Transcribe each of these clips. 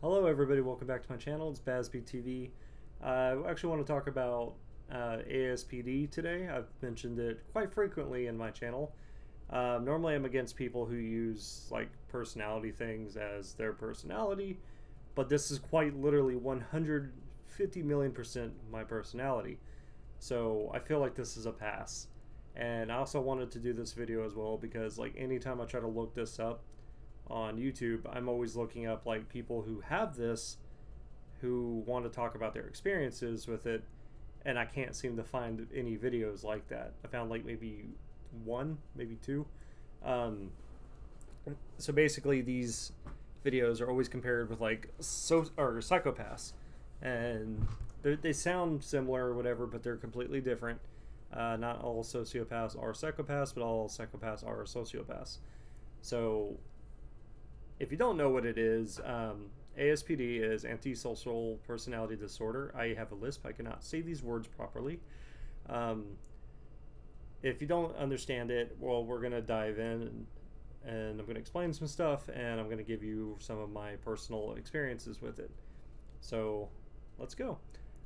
Hello everybody, welcome back to my channel. It's BazzbeTV. I actually want to talk about ASPD today. I've mentioned it quite frequently in my channel. Normally I'm against people who use like personality things as their personality, but this is quite literally 150 million% my personality. So I feel like this is a pass. And I also wanted to do this video as well because like anytime I try to look this up on YouTube, I'm always looking up like people who have this, who want to talk about their experiences with it, and I can't seem to find any videos like that. I found like maybe one, maybe two. So basically, these videos are always compared with like psychopaths, and they sound similar or whatever, but they're completely different. Not all sociopaths are psychopaths, but all psychopaths are sociopaths. So if you don't know what it is, ASPD is antisocial personality disorder. I have a lisp. I cannot say these words properly. If you don't understand it, well, we're going to dive in and I'm going to explain some stuff and I'm going to give you some of my personal experiences with it. So let's go.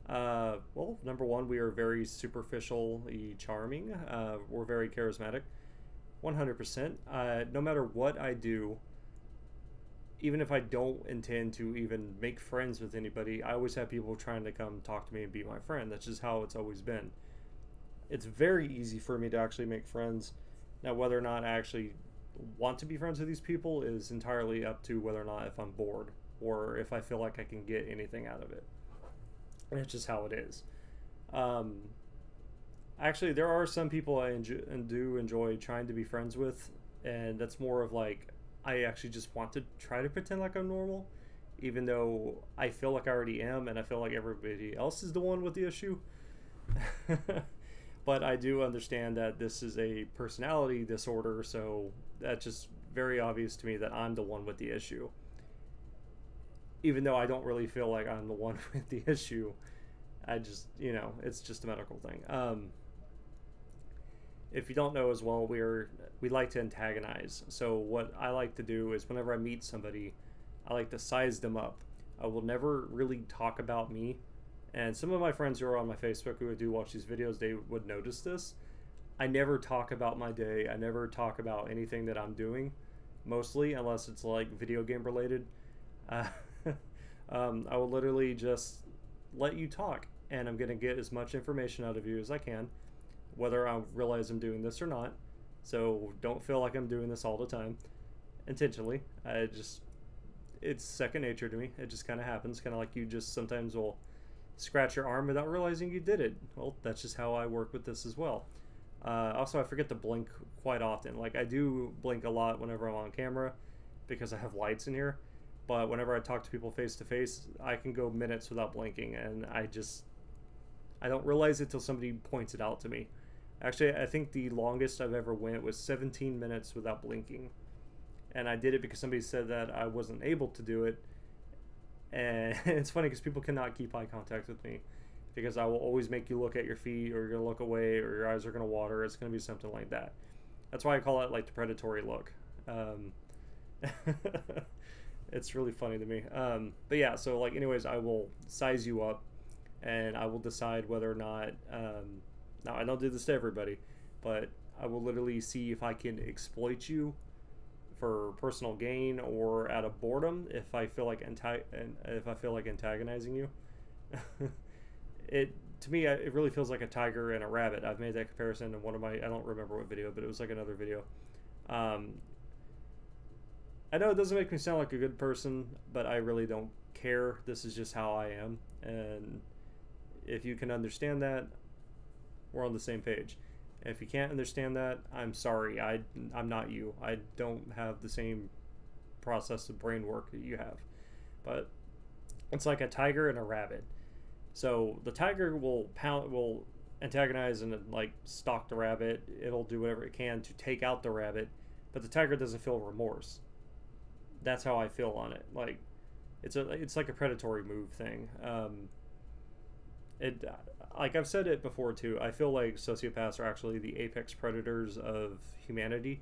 Well, number one, we are very superficially charming. We're very charismatic. 100%. No matter what I do, even if I don't intend to even make friends with anybody, I always have people trying to come talk to me and be my friend. That's just how it's always been. It's very easy for me to actually make friends. Now, whether or not I actually want to be friends with these people is entirely up to whether or not if I'm bored or if I feel like I can get anything out of it. And it's just how it is. Actually, there are some people I do enjoy trying to be friends with, and that's more of like, I actually just want to try to pretend like I'm normal, even though I feel like I already am, and I feel like everybody else is the one with the issue. But I do understand that this is a personality disorder, so that's just very obvious to me that I'm the one with the issue. Even though I don't really feel like I'm the one with the issue, I just, it's just a medical thing. If you don't know as well, we like to antagonize. So what I like to do is whenever I meet somebody, I like to size them up. I will never really talk about me. And some of my friends who are on my Facebook who do watch these videos, they would notice this. I never talk about my day. I never talk about anything that I'm doing, mostly, unless it's like video game related. I will literally just let you talk, and I'm going to get as much information out of you as I can, whether I realize I'm doing this or not. So don't feel like I'm doing this all the time intentionally. It's second nature to me. It just kind of happens, kind of like you just sometimes will scratch your arm without realizing you did it. Well, that's just how I work with this as well. Also, I forget to blink quite often. Like, I do blink a lot whenever I'm on camera because I have lights in here, but whenever I talk to people face to face, I can go minutes without blinking, and I don't realize it till somebody points it out to me. Actually, I think the longest I've ever went was 17 minutes without blinking. And I did it because somebody said that I wasn't able to do it. And it's funny because people cannot keep eye contact with me because I will always make you look at your feet, or you're going to look away, or your eyes are going to water. It's going to be something like that. That's why I call it like the predatory look. It's really funny to me. But yeah, so like anyways, I will size you up and I will decide whether or not, now I don't do this to everybody, but I will literally see if I can exploit you for personal gain or out of boredom if I feel like antagonizing you. To me, it really feels like a tiger and a rabbit. I've made that comparison in one of my, I don't remember what video, but it was like another video. I know it doesn't make me sound like a good person, but I really don't care. This is just how I am, and if you can understand that, we're on the same page. If you can't understand that, I'm sorry. I'm not you. I don't have the same process of brain work that you have. But it's like a tiger and a rabbit. So the tiger will antagonize and like stalk the rabbit. It'll do whatever it can to take out the rabbit, but the tiger doesn't feel remorse. That's how I feel on it. Like it's like a predatory move thing. Like I've said it before too, I feel like sociopaths are actually the apex predators of humanity,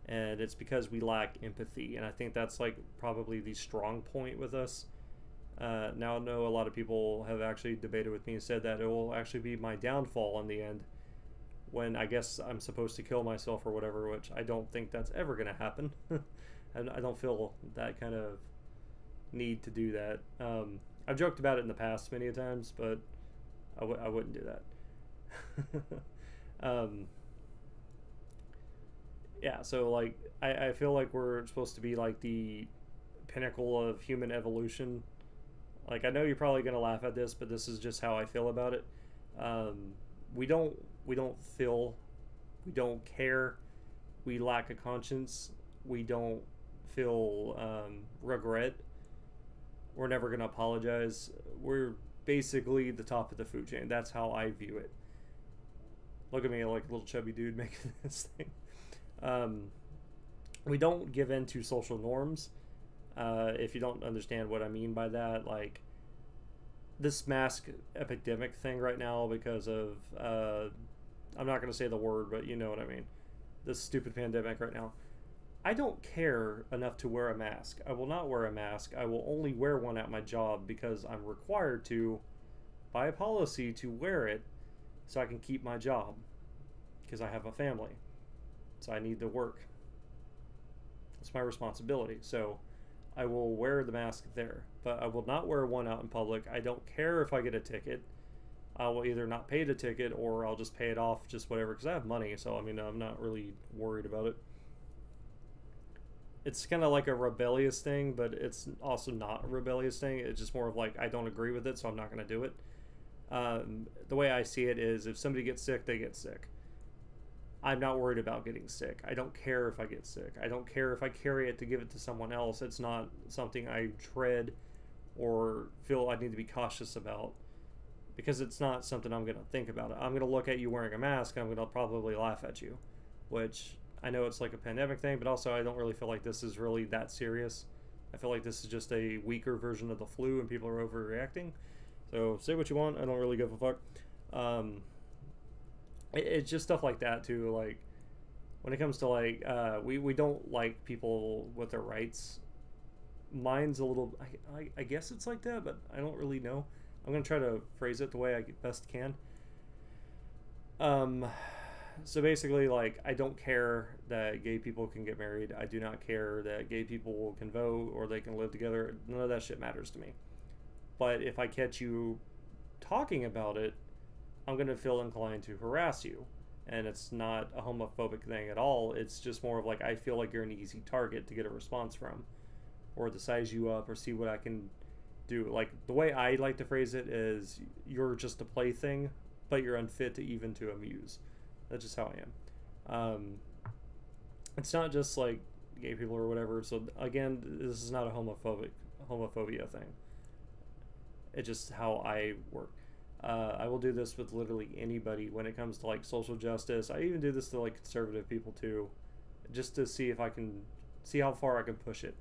and it's because we lack empathy. And I think that's like probably the strong point with us, Now I know a lot of people have actually debated with me and said that it will actually be my downfall in the end, when I guess I'm supposed to kill myself or whatever, which I don't think that's ever going to happen. And I don't feel that kind of need to do that. I've joked about it in the past many a times, but I wouldn't do that. Yeah, so like I feel like we're supposed to be like the pinnacle of human evolution. Like, I know you're probably gonna laugh at this, but this is just how I feel about it. We don't feel, we don't care, we lack a conscience, we don't feel regret. We're never gonna apologize. We're basically the top of the food chain. That's how I view it. Look at me, like a little chubby dude making this thing. We don't give in to social norms. If you don't understand what I mean by that, like this mask epidemic thing right now, because of I'm not going to say the word, but you know what I mean, this stupid pandemic right now, I don't care enough to wear a mask. I will not wear a mask. I will only wear one at my job because I'm required to, by a policy, to wear it so I can keep my job, because I have a family, so I need to work. It's my responsibility. So I will wear the mask there, but I will not wear one out in public. I don't care if I get a ticket. I will either not pay the ticket or I'll just pay it off, just whatever, because I have money. So I mean, I'm not really worried about it. It's kind of like a rebellious thing, but it's also not a rebellious thing. It's just more of like, I don't agree with it, so I'm not going to do it. The way I see it is, if somebody gets sick, they get sick. I'm not worried about getting sick. I don't care if I get sick. I don't care if I carry it to give it to someone else. It's not something I dread or feel I need to be cautious about, because it's not something I'm going to think about. I'm going to look at you wearing a mask, I'm going to probably laugh at you, which I know it's like a pandemic thing, but also I don't really feel like this is really that serious. I feel like this is just a weaker version of the flu and people are overreacting. So say what you want, I don't really give a fuck. It's just stuff like that too. Like when it comes to like we don't like people with their rights. Mine's a little, I guess it's like that, but I don't really know. I'm gonna try to phrase it the way I best can. So basically, like, I don't care that gay people can get married. I do not care that gay people can vote or they can live together. None of that shit matters to me. But if I catch you talking about it, I'm going to feel inclined to harass you. And it's not a homophobic thing at all. It's just more of like, I feel like you're an easy target to get a response from, or to size you up or see what I can do. Like, the way I like to phrase it is, you're just a plaything, but you're unfit to even to amuse. That's just how I am. It's not just like gay people or whatever. So again, this is not a homophobia thing. It's just how I work. I will do this with literally anybody when it comes to like social justice. I even do this to like conservative people too, just to see if I can see how far I can push it.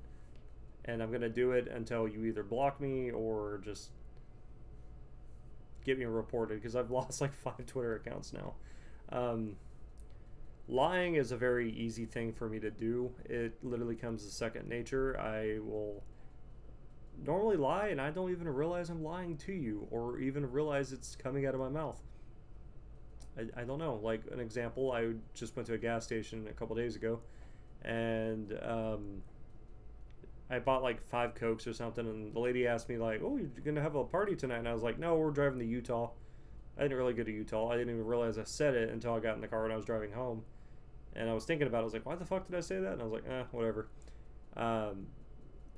And I'm gonna do it until you either block me or just get me reported, because I've lost like 5 Twitter accounts now. Lying is a very easy thing for me to do. It literally comes as second nature. I will normally lie and I don't even realize I'm lying to you, or even realize it's coming out of my mouth. I don't know. Like an example, I just went to a gas station a couple days ago, and I bought like 5 Cokes or something, and the lady asked me like, "Oh, you're gonna have a party tonight?" And I was like, "No, we're driving to Utah." I didn't really go to Utah. I didn't even realize I said it until I got in the car and I was driving home. And I was thinking about it. I was like, why the fuck did I say that? And I was like, whatever.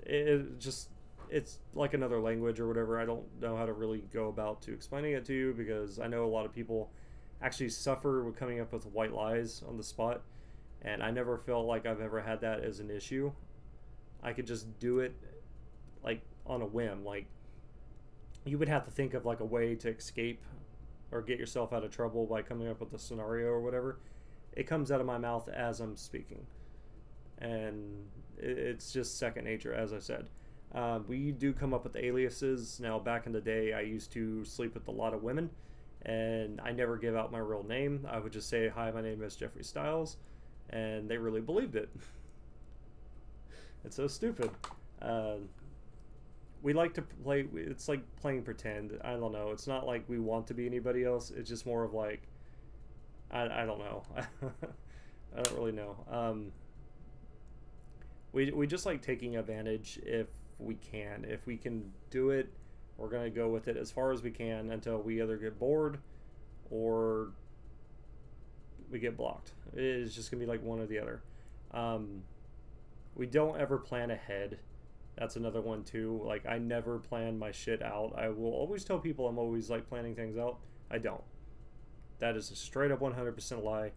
It's like another language or whatever. I don't know how to really go about to explaining it to you, because I know a lot of people actually suffer with coming up with white lies on the spot. And I never felt like I've ever had that as an issue. I could just do it like on a whim. Like, you would have to think of like a way to escape or get yourself out of trouble by coming up with a scenario or whatever. It comes out of my mouth as I'm speaking, and it's just second nature, as I said. We do come up with aliases. Now, back in the day, I used to sleep with a lot of women, and I never give out my real name. I would just say, "Hi, my name is Jeffrey Styles," and they really believed it. It's so stupid. we like to play. It's like playing pretend. I don't know. It's not like we want to be anybody else. It's just more of like, I don't know. I don't really know. We just like taking advantage if we can. If we can do it, we're gonna go with it as far as we can until we either get bored or we get blocked. It's just gonna be like one or the other. We don't ever plan ahead. That's another one too. Like, I never plan my shit out. I will always tell people I'm always like planning things out. I don't. That is a straight up 100% lie.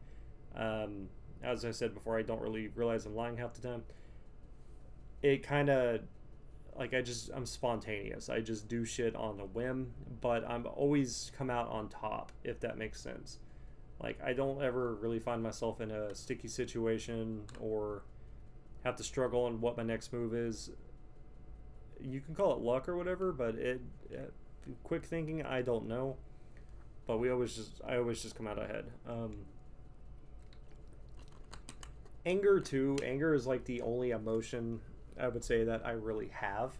As I said before, I don't really realize I'm lying half the time. It kind of, like, I'm spontaneous. I just do shit on a whim, but I'm always come out on top, if that makes sense. Like, I don't ever really find myself in a sticky situation or have to struggle on what my next move is. You can call it luck or whatever, but quick thinking, I don't know. But I always just come out ahead. Anger too. Anger is like the only emotion I would say that I really have.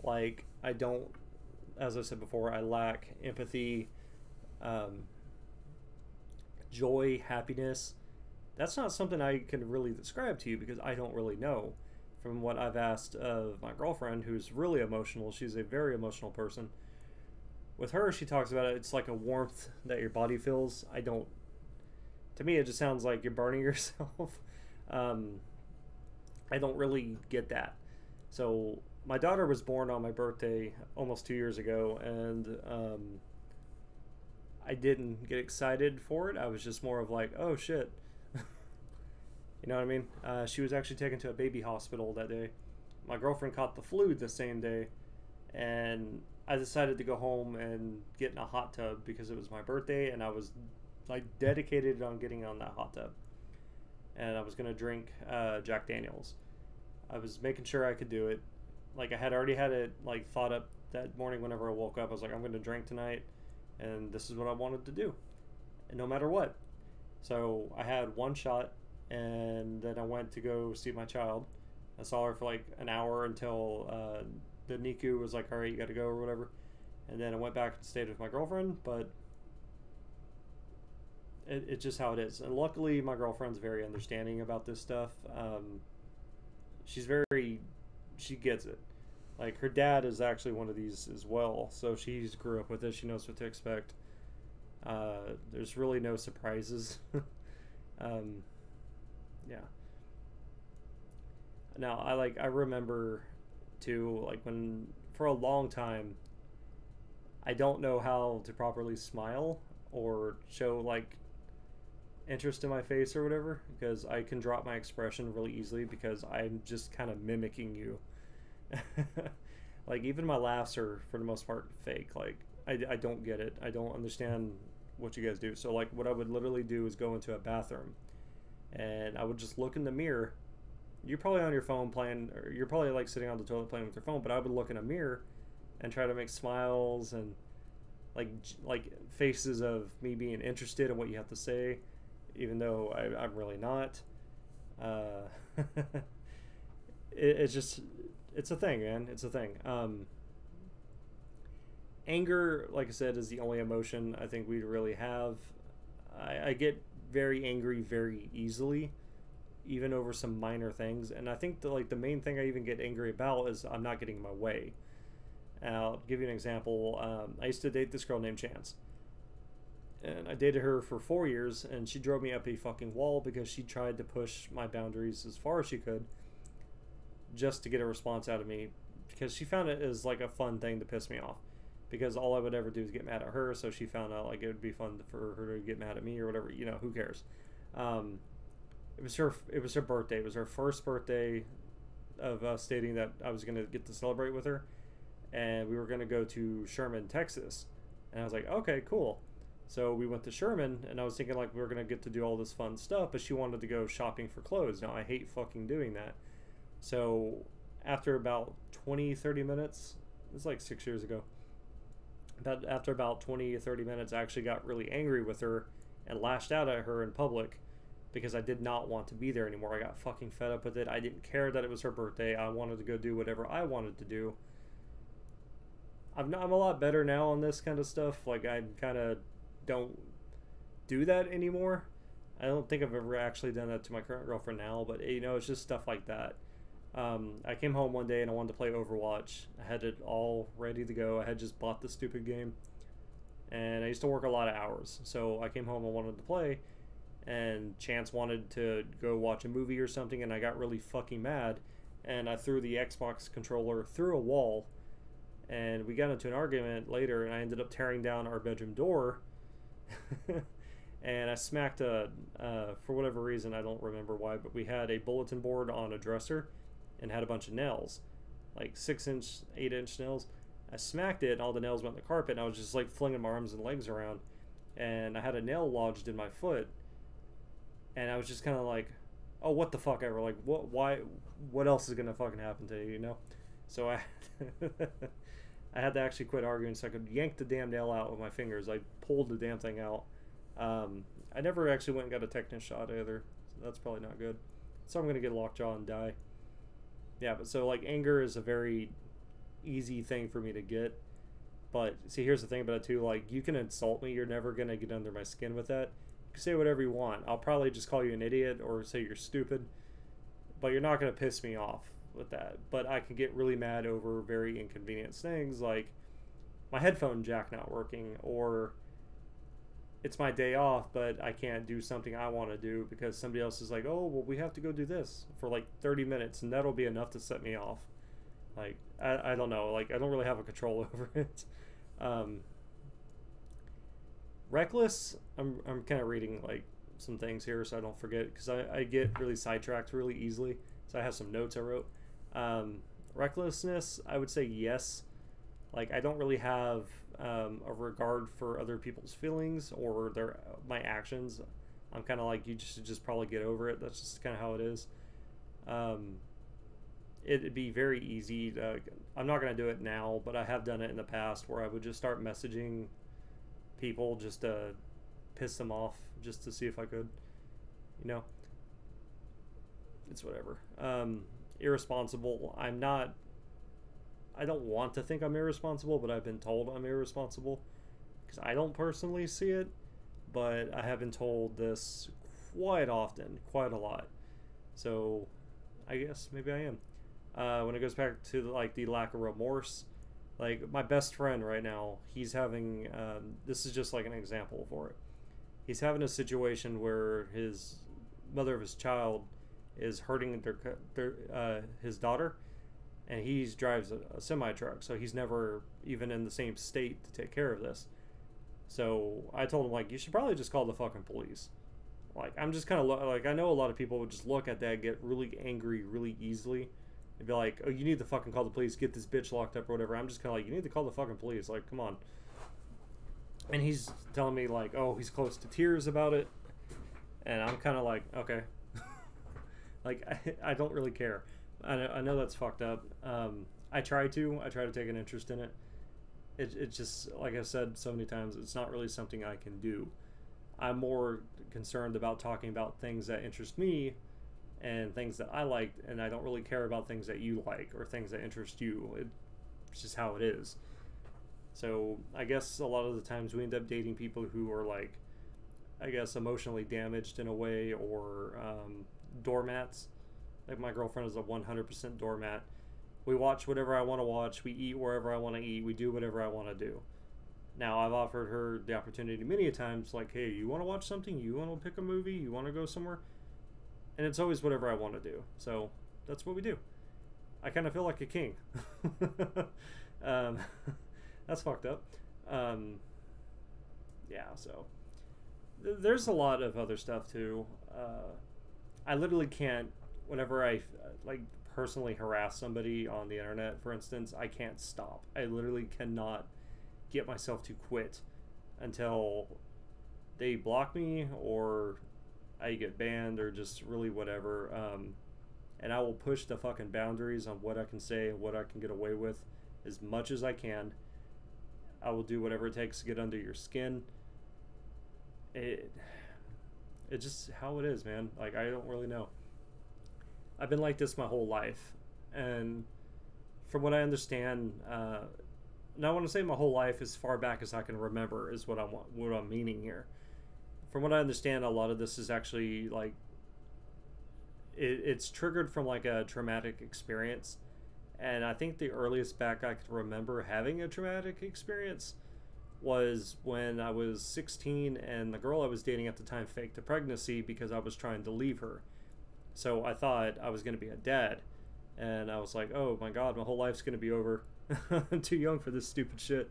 Like, I don't, as I said before, I lack empathy, joy, happiness. That's not something I can really describe to you because I don't really know. From what I've asked of my girlfriend, who's really emotional, she's a very emotional person. With her, she talks about it, it's like a warmth that your body feels. To me, it just sounds like you're burning yourself. I don't really get that. So, my daughter was born on my birthday almost 2 years ago, and I didn't get excited for it. I was just more of like, oh shit. You know what I mean? She was actually taken to a baby hospital that day. My girlfriend caught the flu the same day, and I decided to go home and get in a hot tub because it was my birthday, and I was like dedicated on getting on that hot tub. And I was gonna drink Jack Daniels. I was making sure I could do it. Like, I had already had it like thought up that morning whenever I woke up. I was like, I'm gonna drink tonight, and this is what I wanted to do, and no matter what. So I had one shot. And then I went to go see my child. I saw her for like an hour until the NICU was like, all right, you got to go or whatever. And then I went back and stayed with my girlfriend, but it's just how it is. And luckily, my girlfriend's very understanding about this stuff. She gets it. Like, her dad is actually one of these as well, so she's grew up with it. She knows what to expect. There's really no surprises. Yeah. Now, I remember too, like, when for a long time I don't know how to properly smile or show like interest in my face or whatever, because I can drop my expression really easily because I'm just kind of mimicking you. Like, even my laughs are for the most part fake. Like, I don't get it. I don't understand what you guys do. So like, what I would literally do is go into a bathroom and I would just look in the mirror. You're probably on your phone playing, or you're probably like sitting on the toilet playing with your phone, but I would look in a mirror and try to make smiles and like faces of me being interested in what you have to say, even though I'm really not. It's a thing, man. It's a thing. Anger, like I said, is the only emotion I think we really have. I get very angry very easily, even over some minor things. And I think the main thing I even get angry about is I'm not getting my way. And I'll give you an example. I used to date this girl named Chance. And I dated her for 4 years, and she drove me up a fucking wall because she tried to push my boundaries as far as she could just to get a response out of me, because she found it as like a fun thing to piss me off, because all I would ever do is get mad at her. So she found out like it would be fun for her to get mad at me or whatever, you know, who cares. It was her birthday. It was her first birthday of us stating that I was going to get to celebrate with her, and we were going to go to Sherman, Texas. And I was like, okay, cool. So we went to Sherman, and I was thinking like we were going to get to do all this fun stuff, but she wanted to go shopping for clothes. Now, I hate fucking doing that. So after about 20-30 minutes, it was like 6 years ago, after about 20-30 minutes, I actually got really angry with her and lashed out at her in public because I did not want to be there anymore. I got fucking fed up with it. I didn't care that it was her birthday. I wanted to go do whatever I wanted to do. I'm a lot better now on this kind of stuff. Like I kind of don't do that anymore. I don't think I've ever actually done that to my current girlfriend now, but you know, it's just stuff like that. I came home one day and I wanted to play Overwatch. I had it all ready to go. I had just bought the stupid game, and I used to work a lot of hours. So I came home and wanted to play, and Chance wanted to go watch a movie or something, and I got really fucking mad, and I threw the Xbox controller through a wall, and we got into an argument later, and I ended up tearing down our bedroom door. And I smacked for whatever reason, I don't remember why, but we had a bulletin board on a dresser and had a bunch of nails, like 6-inch, 8-inch nails. I smacked it and all the nails went in the carpet, and I was just like flinging my arms and legs around, and I had a nail lodged in my foot, and I was just kind of like, oh, what the fuck ever, like what else is gonna fucking happen to you, you know? So I I had to actually quit arguing so I could yank the damn nail out with my fingers. I pulled the damn thing out. I never actually went and got a tetanus shot either, so that's probably not good. So I'm gonna get lockjaw and die. Yeah, but so like anger is a very easy thing for me to get. But see, here's the thing about it too. Like, you can insult me, you're never gonna get under my skin with that. You can say whatever you want. I'll probably just call you an idiot or say you're stupid, but you're not gonna piss me off with that. But I can get really mad over very inconvenient things, like my headphone jack not working, or it's my day off but I can't do something I want to do because somebody else is like, oh well, we have to go do this for like 30 minutes, and that'll be enough to set me off. Like I don't know, like I don't really have a control over it. Reckless, I'm kind of reading like some things here so I don't forget, because I get really sidetracked really easily, so I have some notes I wrote. Recklessness, I would say yes. Like, I don't really have a regard for other people's feelings or my actions. I'm kind of like, you should just probably get over it. That's just kind of how it is. It'd be very easy to, I'm not going to do it now, but I have done it in the past where I would just start messaging people just to piss them off, just to see if I could, you know. It's whatever. Irresponsible, I don't want to think I'm irresponsible, but I've been told I'm irresponsible, because I don't personally see it, but I have been told this quite often, quite a lot. So I guess maybe I am. When it goes back to like the lack of remorse, like my best friend right now, he's having, this is just like an example for it. He's having a situation where his mother of his child is hurting his daughter, and he drives a semi-truck, so he's never even in the same state to take care of this. So I told him, like, you should probably just call the fucking police. Like, I'm just kind of like, I know a lot of people would just look at that, get really angry really easily, and be like, oh, you need to fucking call the police, get this bitch locked up or whatever. I'm just kind of like, you need to call the fucking police, like, come on. And he's telling me like, oh, he's close to tears about it, and I'm kind of like, okay. Like, I don't really care. I know that's fucked up. I try to take an interest in it. It's just, like I've said so many times, it's not really something I can do. I'm more concerned about talking about things that interest me and things that I like, and I don't really care about things that you like or things that interest you. It's just how it is. So I guess a lot of the times we end up dating people who are like, I guess, emotionally damaged in a way, or doormats. Like, my girlfriend is a 100% doormat. We watch whatever I want to watch. We eat wherever I want to eat. We do whatever I want to do. Now, I've offered her the opportunity many a times, like, hey, you want to watch something? You want to pick a movie? You want to go somewhere? And it's always whatever I want to do. So that's what we do. I kind of feel like a king. That's fucked up. Yeah, so there's a lot of other stuff too. I literally can't, whenever I like personally harass somebody on the internet, for instance, I can't stop. I literally cannot get myself to quit until they block me or I get banned or just really whatever. And I will push the fucking boundaries on what I can say and what I can get away with as much as I can. I will do whatever it takes to get under your skin. It's just how it is, man. Like, I don't really know. I've been like this my whole life, and from what I understand, Now, I want to say my whole life as far back as I can remember is what I'm meaning here. From what I understand, a lot of this is actually like it's triggered from like a traumatic experience, and I think the earliest back I could remember having a traumatic experience was when I was 16 and the girl I was dating at the time faked a pregnancy because I was trying to leave her. So I thought I was going to be a dad, and I was like, oh my god, my whole life's going to be over. I'm too young for this stupid shit.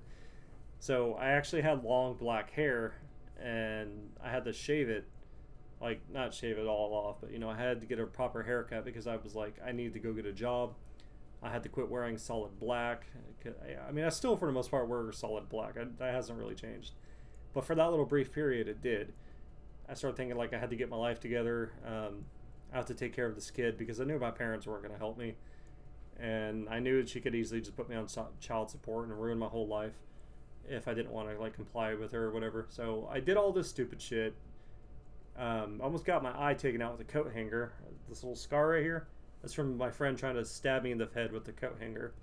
So I actually had long black hair, and I had to shave it, like not shave it all off, but you know, I had to get a proper haircut because I was like, I need to go get a job. I had to quit wearing solid black. I mean, I still for the most part wear solid black. That hasn't really changed, but for that little brief period it did. I started thinking like I had to get my life together. I have to take care of this kid because I knew my parents weren't going to help me, and I knew that she could easily just put me on child support and ruin my whole life if I didn't want to like comply with her or whatever. So I did all this stupid shit. Almost got my eye taken out with a coat hanger. This little scar right here, that's from my friend trying to stab me in the head with the coat hanger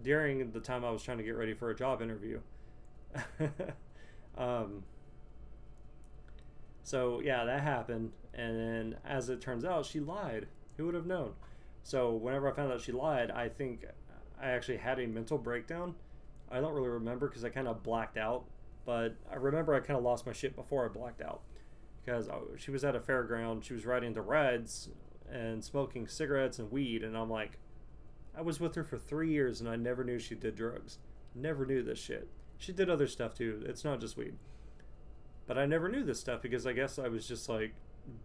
during the time I was trying to get ready for a job interview. So yeah, that happened, and then as it turns out, she lied. Who would have known? So whenever I found out she lied, I think I actually had a mental breakdown. I don't really remember because I kind of blacked out, but I remember I kind of lost my shit before I blacked out because she was at a fairground. She was riding the rides and smoking cigarettes and weed, and I'm like, I was with her for 3 years and I never knew she did drugs. Never knew this shit. She did other stuff too. It's not just weed. But I never knew this stuff because I guess I was just like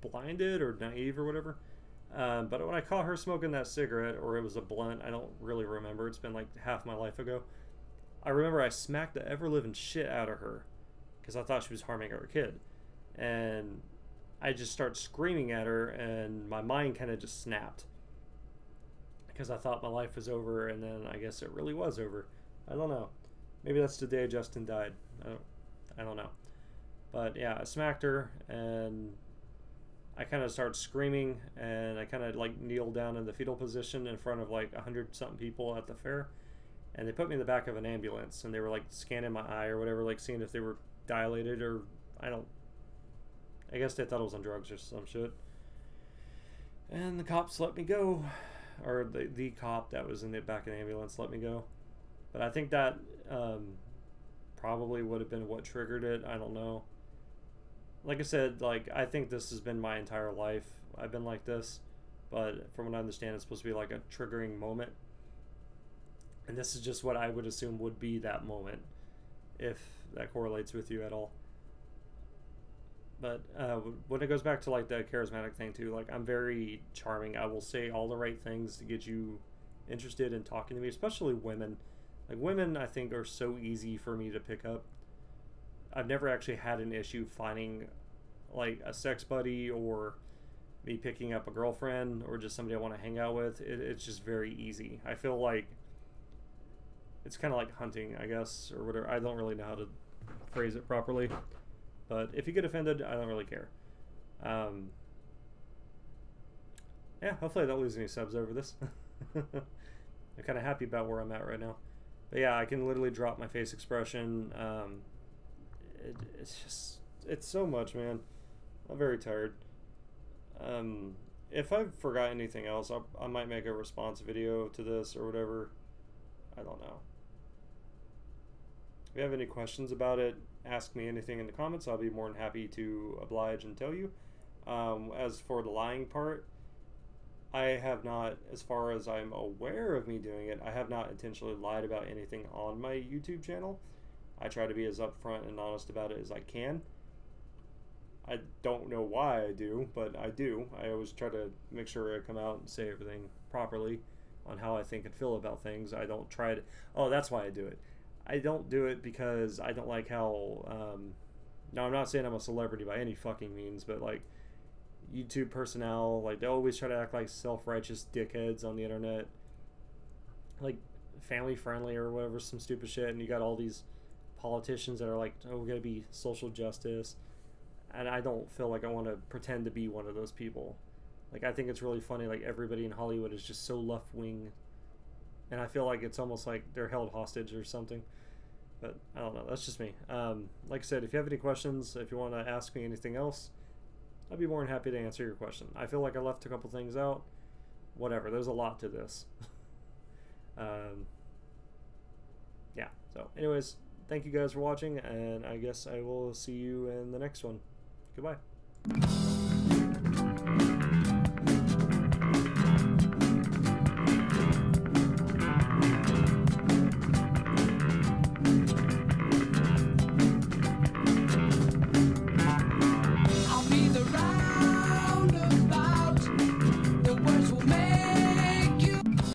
blinded or naive or whatever. But when I caught her smoking that cigarette, or it was a blunt, I don't really remember. It's been like half my life ago. I remember I smacked the ever-living shit out of her because I thought she was harming her kid. And I just started screaming at her, and my mind kind of just snapped because I thought my life was over, and then I guess it really was over. I don't know. Maybe that's the day Justin died. I don't know. But yeah, I smacked her, and I kind of started screaming, and I kind of like kneeled down in the fetal position in front of like 100-something people at the fair, and they put me in the back of an ambulance, and they were like scanning my eye or whatever, like seeing if they were dilated, or I guess they thought I was on drugs or some shit. And the cops let me go, or the cop that was in the back of the ambulance let me go. But I think that probably would have been what triggered it. I don't know. Like I said, like I think this has been my entire life. I've been like this, but from what I understand, it's supposed to be like a triggering moment. And this is just what I would assume would be that moment, if that correlates with you at all. But when it goes back to like the charismatic thing too, like I'm very charming. I will say all the right things to get you interested in talking to me, especially women. Like women, I think, are so easy for me to pick up. I've never actually had an issue finding like a sex buddy or me picking up a girlfriend or just somebody I want to hang out with. It's just very easy. I feel like it's kind of like hunting, I guess, or whatever. I don't really know how to phrase it properly. But if you get offended, I don't really care. Yeah, hopefully I don't lose any subs over this. I'm kind of happy about where I'm at right now. But yeah, I can literally drop my face expression. It's so much, man. I'm very tired. If I forgot anything else, I might make a response video to this or whatever. I don't know. If you have any questions about it, ask me anything in the comments. I'll be more than happy to oblige and tell you. As for the lying part, I have not, as far as I'm aware of me doing it, I have not intentionally lied about anything on my YouTube channel. I try to be as upfront and honest about it as I can. I don't know why I do, but I do. I always try to make sure I come out and say everything properly on how I think and feel about things. I don't try to... Oh, that's why I do it. I don't do it because I don't like how... Now, I'm not saying I'm a celebrity by any fucking means, but, like, YouTube personnel, like, they always try to act like self-righteous dickheads on the internet. Like, family-friendly or whatever, some stupid shit, and you got all these politicians that are like, oh, we gotta be social justice. And I don't feel like I want to pretend to be one of those people. Like, I think it's really funny, like, everybody in Hollywood is just so left-wing and I feel like it's almost like they're held hostage or something. But I don't know. That's just me. Like I said, if you have any questions, if you want to ask me anything else, I'd be more than happy to answer your question. I feel like I left a couple things out. Whatever. There's a lot to this. Yeah. So, anyways, thank you guys for watching, and I guess I will see you in the next one. Goodbye.